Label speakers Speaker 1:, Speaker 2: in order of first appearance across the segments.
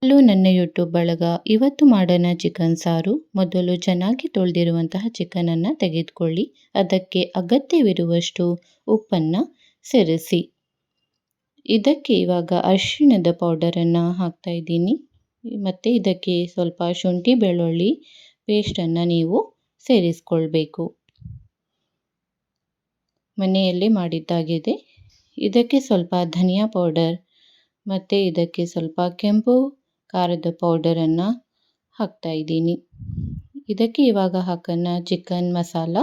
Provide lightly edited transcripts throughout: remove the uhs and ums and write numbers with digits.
Speaker 1: Hello ನನ್ನ YouTube ಬಳಗ, ಇವತ್ತು ಮಾಡೋಣ ಚಿಕನ್ ಸಾರು. ಮೊದಲು ಚೆನ್ನಾಗಿ ತೊಳೆದಿರುವಂತಹ ಚಿಕನನ್ನು ತೆಗೆದುಕೊಳ್ಳಿ. ಅದಕ್ಕೆ ಅಗತ್ಯವಿರುವಷ್ಟು ಉಪ್ಪನ್ನು ಸೇರಿಸಿ. ಇದಕ್ಕೆ ಇವಾಗ ಅರಿಶಿಣದ ಪೌಡರನ್ನು ಹಾಕ್ತಾ ಇದ್ದೀನಿ. ಮತ್ತು ಇದಕ್ಕೆ ಸ್ವಲ್ಪ ಶುಂಠಿ ಬೆಳ್ಳುಳ್ಳಿ ಪೇಸ್ಟನ್ನು ನೀವು ಸೇರಿಸ್ಕೊಳ್ಬೇಕು. ಮನೆಯಲ್ಲೇ ಮಾಡಿದ್ದಾಗಿದೆ. ಇದಕ್ಕೆ ಸ್ವಲ್ಪ ಧನಿಯಾ ಪೌಡರ್ ಮತ್ತು ಇದಕ್ಕೆ ಸ್ವಲ್ಪ ಕೆಂಪು ಖಾರದ ಪೌಡರನ್ನು ಹಾಕ್ತಾ ಇದ್ದೀನಿ. ಇದಕ್ಕೆ ಇವಾಗ ಹಾಕೋಣ ಚಿಕನ್ ಮಸಾಲ.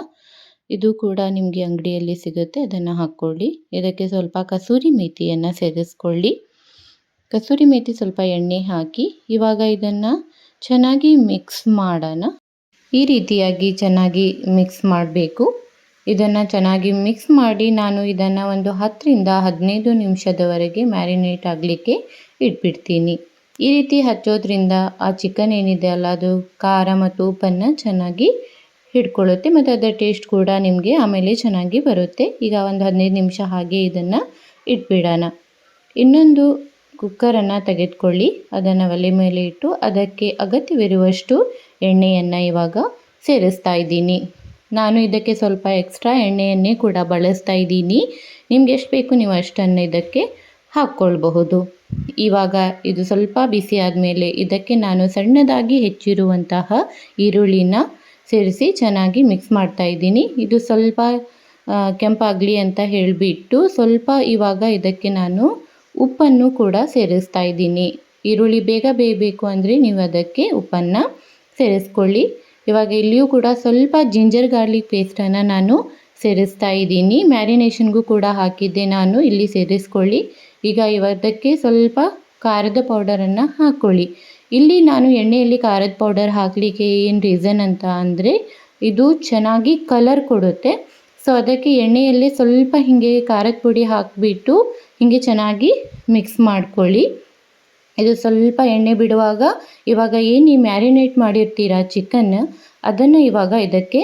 Speaker 1: ಇದು ಕೂಡ ನಿಮಗೆ ಅಂಗಡಿಯಲ್ಲಿ ಸಿಗುತ್ತೆ, ಅದನ್ನು ಹಾಕ್ಕೊಳ್ಳಿ. ಇದಕ್ಕೆ ಸ್ವಲ್ಪ ಕಸೂರಿ ಮೇಥಿಯನ್ನು ಸೇರಿಸ್ಕೊಳ್ಳಿ. ಕಸೂರಿ ಮೇಥಿ ಸ್ವಲ್ಪ ಎಣ್ಣೆ ಹಾಕಿ ಇವಾಗ ಇದನ್ನು ಚೆನ್ನಾಗಿ ಮಿಕ್ಸ್ ಮಾಡೋಣ. ಈ ರೀತಿಯಾಗಿ ಚೆನ್ನಾಗಿ ಮಿಕ್ಸ್ ಮಾಡಬೇಕು. ಇದನ್ನು ಚೆನ್ನಾಗಿ ಮಿಕ್ಸ್ ಮಾಡಿ ನಾನು ಇದನ್ನು ಒಂದು 10ರಿಂದ 15 ನಿಮಿಷದವರೆಗೆ ಮ್ಯಾರಿನೇಟ್ ಆಗಲಿಕ್ಕೆ ಇಟ್ಬಿಡ್ತೀನಿ. ಈ ರೀತಿ ಹಚ್ಚೋದ್ರಿಂದ ಆ ಚಿಕನ್ ಏನಿದೆ ಅಲ್ಲ, ಅದು ಖಾರ ಮತ್ತು ಉಪ್ಪನ್ನು ಚೆನ್ನಾಗಿ ಹಿಡ್ಕೊಳ್ಳುತ್ತೆ ಮತ್ತು ಅದರ ಟೇಸ್ಟ್ ಕೂಡ ನಿಮಗೆ ಆಮೇಲೆ ಚೆನ್ನಾಗಿ ಬರುತ್ತೆ. ಈಗ ಒಂದು 15 ನಿಮಿಷ ಹಾಗೆ ಇದನ್ನು ಇಟ್ಬಿಡೋಣ. ಇನ್ನೊಂದು ಕುಕ್ಕರನ್ನು ತೆಗೆದುಕೊಳ್ಳಿ. ಅದನ್ನು ಒಲೆ ಮೇಲೆ ಇಟ್ಟು ಅದಕ್ಕೆ ಅಗತ್ಯವಿರುವಷ್ಟು ಎಣ್ಣೆಯನ್ನು ಇವಾಗ ಸೇರಿಸ್ತಾ ಇದ್ದೀನಿ. ನಾನು ಇದಕ್ಕೆ ಸ್ವಲ್ಪ ಎಕ್ಸ್ಟ್ರಾ ಎಣ್ಣೆಯನ್ನೇ ಕೂಡ ಬಳಸ್ತಾ ಇದ್ದೀನಿ. ನಿಮ್ಗೆ ಎಷ್ಟು ಬೇಕು ನೀವು ಅಷ್ಟನ್ನು ಇದಕ್ಕೆ ಹಾಕ್ಕೊಳ್ಬಹುದು. ಇವಾಗ ಇದು ಸ್ವಲ್ಪ ಬಿಸಿ ಆದಮೇಲೆ ಇದಕ್ಕೆ ನಾನು ಸಣ್ಣದಾಗಿ ಹೆಚ್ಚಿರುವಂತಹ ಈರುಳ್ಳಿನ ಸೇರಿಸಿ ಚೆನ್ನಾಗಿ ಮಿಕ್ಸ್ ಮಾಡ್ತಾ ಇದ್ದೀನಿ. ಇದು ಸ್ವಲ್ಪ ಕೆಂಪಾಗಲಿ ಅಂತ ಹೇಳಿಬಿಟ್ಟು ಸ್ವಲ್ಪ ಇವಾಗ ಇದಕ್ಕೆ ನಾನು ಉಪ್ಪನ್ನು ಕೂಡ ಸೇರಿಸ್ತಾ ಇದ್ದೀನಿ. ಈರುಳ್ಳಿ ಬೇಗ ಬೇಯಬೇಕು ಅಂದರೆ ನೀವು ಅದಕ್ಕೆ ಉಪ್ಪನ್ನು ಸೇರಿಸ್ಕೊಳ್ಳಿ. ಇವಾಗ ಇಲ್ಲಿಯೂ ಕೂಡ ಸ್ವಲ್ಪ ಜಿಂಜರ್ ಗಾರ್ಲಿಕ್ ಪೇಸ್ಟನ್ನು ನಾನು ಸೇರಿಸ್ತಾ ಇದ್ದೀನಿ. ಮ್ಯಾರಿನೇಷನ್ಗೂ ಕೂಡ ಹಾಕಿದ್ದೆ ನಾನು, ಇಲ್ಲಿ ಸೇರಿಸ್ಕೊಳ್ಳಿ. ಈಗ ಇವತ್ತಕ್ಕೆ ಸ್ವಲ್ಪ ಖಾರದ ಪೌಡರನ್ನು ಹಾಕ್ಕೊಳ್ಳಿ. ಇಲ್ಲಿ ನಾನು ಎಣ್ಣೆಯಲ್ಲಿ ಖಾರದ ಪೌಡರ್ ಹಾಕಲಿಕ್ಕೆ ಏನು ರೀಸನ್ ಅಂತ ಅಂದರೆ ಇದು ಚೆನ್ನಾಗಿ ಕಲರ್ ಕೊಡುತ್ತೆ. ಸೊ ಅದಕ್ಕೆ ಎಣ್ಣೆಯಲ್ಲಿ ಸ್ವಲ್ಪ ಹೀಗೆ ಖಾರದ ಪುಡಿ ಹಾಕಿಬಿಟ್ಟು ಹೀಗೆ ಚೆನ್ನಾಗಿ ಮಿಕ್ಸ್ ಮಾಡ್ಕೊಳ್ಳಿ. ಇದು ಸ್ವಲ್ಪ ಎಣ್ಣೆ ಬಿಡುವಾಗ ಇವಾಗ ಏನು ನೀವು ಮ್ಯಾರಿನೇಟ್ ಮಾಡಿರ್ತೀರ ಚಿಕನ್, ಅದನ್ನು ಇವಾಗ ಇದಕ್ಕೆ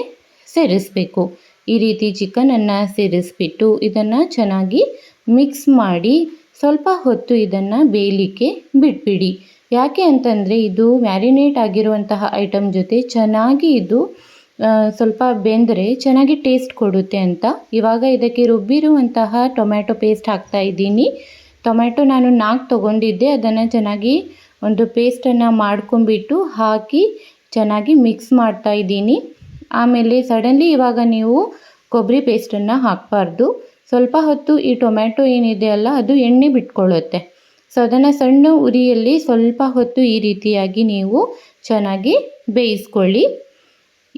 Speaker 1: ಸೇರಿಸಬೇಕು. ಈ ರೀತಿ ಚಿಕನನ್ನು ಸೇರಿಸ್ಬಿಟ್ಟು ಇದನ್ನು ಚೆನ್ನಾಗಿ ಮಿಕ್ಸ್ ಮಾಡಿ ಸ್ವಲ್ಪ ಹೊತ್ತು ಇದನ್ನು ಬೇಯಲಿಕ್ಕೆ ಬಿಟ್ಬಿಡಿ. ಯಾಕೆ ಅಂತಂದರೆ ಇದು ಮ್ಯಾರಿನೇಟ್ ಆಗಿರುವಂತಹ ಐಟಮ್ ಜೊತೆ ಚೆನ್ನಾಗಿ ಇದು ಸ್ವಲ್ಪ ಬೆಂದರೆ ಚೆನ್ನಾಗಿ ಟೇಸ್ಟ್ ಕೊಡುತ್ತೆ ಅಂತ. ಇವಾಗ ಇದಕ್ಕೆ ರುಬ್ಬಿರುವಂತಹ ಟೊಮ್ಯಾಟೊ ಪೇಸ್ಟ್ ಹಾಕ್ತಾ ಇದ್ದೀನಿ. ಟೊಮ್ಯಾಟೊ ನಾನು 4 ತೊಗೊಂಡಿದ್ದೆ. ಅದನ್ನು ಚೆನ್ನಾಗಿ ಒಂದು ಪೇಸ್ಟನ್ನು ಮಾಡ್ಕೊಂಬಿಟ್ಟು ಹಾಕಿ ಚೆನ್ನಾಗಿ ಮಿಕ್ಸ್ ಮಾಡ್ತಾ ಇದ್ದೀನಿ. ಆಮೇಲೆ ಸಡನ್ಲಿ ಇವಾಗ ನೀವು ಕೊಬ್ಬರಿ ಪೇಸ್ಟನ್ನು ಹಾಕಬಾರ್ದು. ಸ್ವಲ್ಪ ಹೊತ್ತು ಈ ಟೊಮ್ಯಾಟೊ ಏನಿದೆ ಅಲ್ಲ, ಅದು ಎಣ್ಣೆ ಬಿಟ್ಕೊಳ್ಳುತ್ತೆ. ಸೊ ಅದನ್ನು ಸಣ್ಣ ಉರಿಯಲ್ಲಿ ಸ್ವಲ್ಪ ಹೊತ್ತು ಈ ರೀತಿಯಾಗಿ ನೀವು ಚೆನ್ನಾಗಿ ಬೇಯಿಸ್ಕೊಳ್ಳಿ.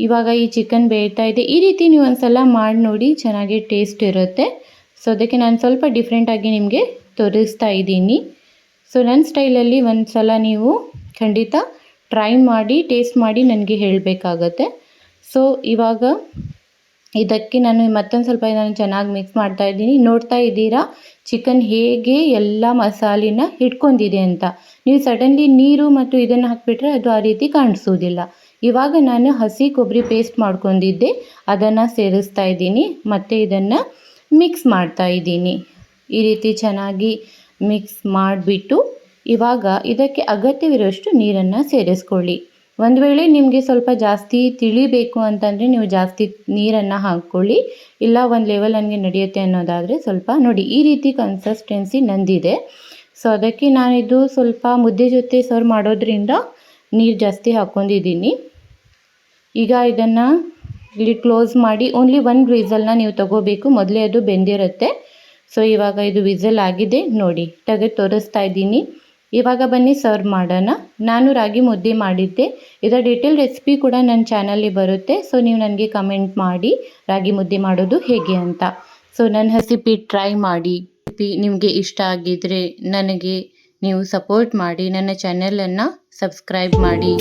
Speaker 1: ಇವಾಗ ಈ ಚಿಕನ್ ಬೇಯ್ತಾ ಇದೆ. ಈ ರೀತಿ ನೀವು ಒಂದು ಸಲ ಮಾಡಿ ನೋಡಿ, ಚೆನ್ನಾಗಿ ಟೇಸ್ಟ್ ಇರುತ್ತೆ. ಸೊ ಅದಕ್ಕೆ ನಾನು ಸ್ವಲ್ಪ ಡಿಫ್ರೆಂಟಾಗಿ ನಿಮಗೆ ತೋರಿಸ್ತಾ ಇದ್ದೀನಿ. ಸೊ ನನ್ನ ಸ್ಟೈಲಲ್ಲಿ ಒಂದು ಸಲ ನೀವು ಖಂಡಿತ ಟ್ರೈ ಮಾಡಿ ಟೇಸ್ಟ್ ಮಾಡಿ ನನಗೆ ಹೇಳಬೇಕಾಗತ್ತೆ. ಸೊ ಇವಾಗ ಇದಕ್ಕೆ ನಾನು ಮತ್ತೊಂದು ಸ್ವಲ್ಪ ಚೆನ್ನಾಗಿ ಮಿಕ್ಸ್ ಮಾಡ್ತಾ ಇದ್ದೀನಿ. ನೋಡ್ತಾ ಇದ್ದೀರಾ ಚಿಕನ್ ಹೇಗೆ ಎಲ್ಲ ಮಸಾಲೆನ ಹಿಡ್ಕೊಂಡಿದೆ ಅಂತ. ನೀವು ಸಡನ್ಲಿ ನೀರು ಮತ್ತು ಇದನ್ನು ಹಾಕಿಬಿಟ್ರೆ ಅದು ಆ ರೀತಿ ಕಾಣಿಸೋದಿಲ್ಲ. ಇವಾಗ ನಾನು ಹಸಿ ಕೊಬ್ಬರಿ ಪೇಸ್ಟ್ ಮಾಡ್ಕೊಂಡಿದ್ದೆ, ಅದನ್ನು ಸೇರಿಸ್ತಾ ಇದ್ದೀನಿ ಮತ್ತು ಇದನ್ನು ಮಿಕ್ಸ್ ಮಾಡ್ತಾ ಇದ್ದೀನಿ. ಈ ರೀತಿ ಚೆನ್ನಾಗಿ ಮಿಕ್ಸ್ ಮಾಡಿಬಿಟ್ಟು ಇವಾಗ ಇದಕ್ಕೆ ಅಗತ್ಯವಿರುವಷ್ಟು ನೀರನ್ನು ಸೇರಿಸ್ಕೊಳ್ಳಿ. ಒಂದು ವೇಳೆ ನಿಮಗೆ ಸ್ವಲ್ಪ ಜಾಸ್ತಿ ತಿಳಿಬೇಕು ಅಂತಂದರೆ ನೀವು ಜಾಸ್ತಿ ನೀರನ್ನು ಹಾಕ್ಕೊಳ್ಳಿ. ಇಲ್ಲ ಒಂದು ಲೆವೆಲ್ ನನಗೆ ನಡೆಯುತ್ತೆ ಅನ್ನೋದಾದರೆ ಸ್ವಲ್ಪ ನೋಡಿ, ಈ ರೀತಿ ಕನ್ಸಿಸ್ಟೆನ್ಸಿ ನಂದಿದೆ. ಸೊ ಅದಕ್ಕೆ ನಾನಿದು ಸ್ವಲ್ಪ ಮುದ್ದೆ ಜೊತೆ ಸರ್ವ್ ಮಾಡೋದ್ರಿಂದ ನೀರು ಜಾಸ್ತಿ ಹಾಕ್ಕೊಂಡಿದ್ದೀನಿ. ಈಗ ಇದನ್ನು ಇಲ್ಲಿ ಕ್ಲೋಸ್ ಮಾಡಿ ಓನ್ಲಿ 1 ವಿಸಲ್ನ ನೀವು ತಗೋಬೇಕು. ಮೊದಲೇ ಅದು ಬೆಂದಿರುತ್ತೆ. ಸೊ ಇವಾಗ ಇದು ವಿಸಲ್ ಆಗಿದೆ ನೋಡಿ, ತೆಗೆದು ತೋರಿಸ್ತಾ ಇದ್ದೀನಿ. ಇವಾಗ ಬನ್ನಿ ಸರ್ವ್ ಮಾಡೋಣ. ನಾನು ರಾಗಿ ಮುದ್ದೆ ಮಾಡಿದ್ದೆ. ಇದರ ಡೀಟೇಲ್ ರೆಸಿಪಿ ಕೂಡ ನನ್ನ ಚಾನಲ್ಲಿ ಬರುತ್ತೆ. ಸೊ ನೀವು ನನಗೆ ಕಮೆಂಟ್ ಮಾಡಿ ರಾಗಿ ಮುದ್ದೆ ಮಾಡೋದು ಹೇಗೆ ಅಂತ. ಸೊ ನನ್ನ ರೆಸಿಪಿ ಟ್ರೈ ಮಾಡಿ. ನಿಮಗೆ ಇಷ್ಟ ಆಗಿದ್ದರೆ ನನಗೆ ನೀವು ಸಪೋರ್ಟ್ ಮಾಡಿ, ನನ್ನ ಚಾನಲನ್ನು ಸಬ್ಸ್ಕ್ರೈಬ್ ಮಾಡಿ.